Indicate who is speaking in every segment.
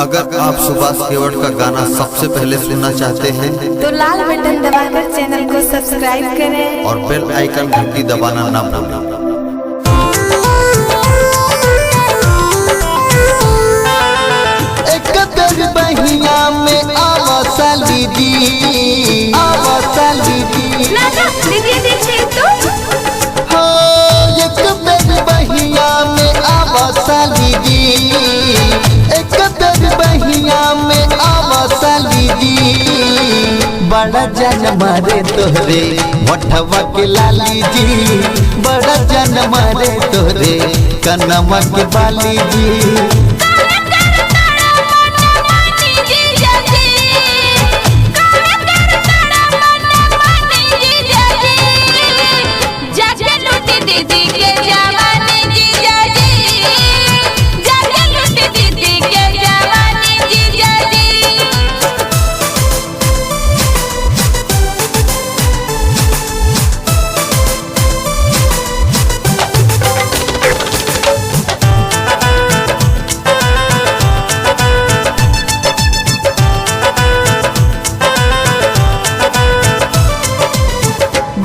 Speaker 1: अगर आप सुभाष केवट का गाना सबसे पहले सुनना चाहते हैं
Speaker 2: तो लाल बटन दबाकर चैनल को सब्सक्राइब करें
Speaker 1: और बेल आइकन घंटी दबाना ना भूलें।
Speaker 3: एक बेर बहिया में आवा दीदी
Speaker 2: दीदी देखिए तो
Speaker 3: हो, एक बेर बहिया में आवा दीदी, एक बेर बहिया में आवा दीदी। बड़ा जन मारे तोहरे मोठवा के लाली जी, बड़ा जन मारे तोहरे कनवा के बाली जी।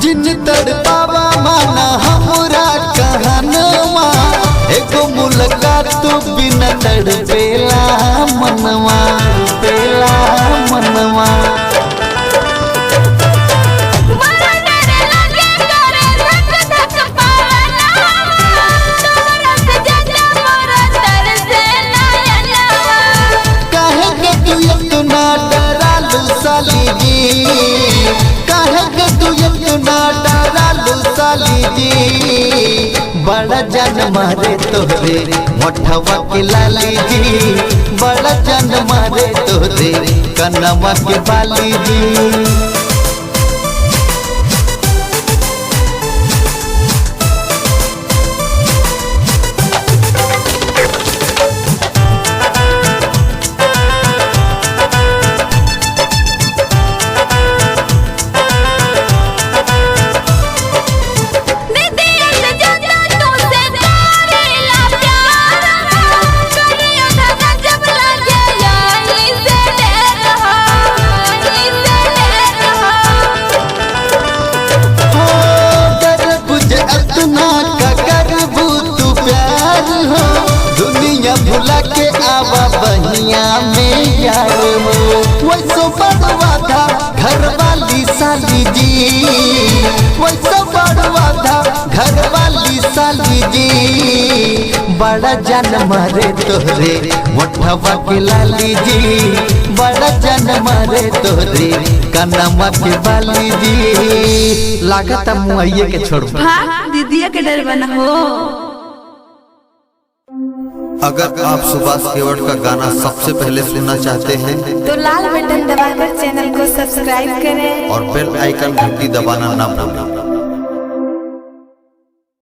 Speaker 3: जिन तड़पावा माना हमरा कहनवा, एगो मुलाकात बिना तड़पेला मनवा, पेला मनवा। काहे के तू इतना डरालू साली जी, काहे के तू इतना डरालू साली जी। बड़ा जन मारे तोहरे मोठवा के लाली जी, बड़ा जन मारे तोहरे कनवा के बाली जी। दुनिया भुला के आवा बहिया में यार हो, वैसो बड़वा था घर वाली साली जी, वैसो बड़वा था घर वाली साली जी। बड़ा जन मारे तोहरे मोठवा के लाली जी, बड़ा जन मारे तोहरे कनवा के बाली जी। लागत मुआइये के छोड़
Speaker 2: दीदिया के डर बना हो।
Speaker 1: अगर आप सुभाष केवट का गाना सबसे पहले सुनना चाहते हैं
Speaker 2: तो लाल बटन दबाकर चैनल को सब्सक्राइब करें
Speaker 1: और बेल आइकन घंटी दबाना ना भूलें।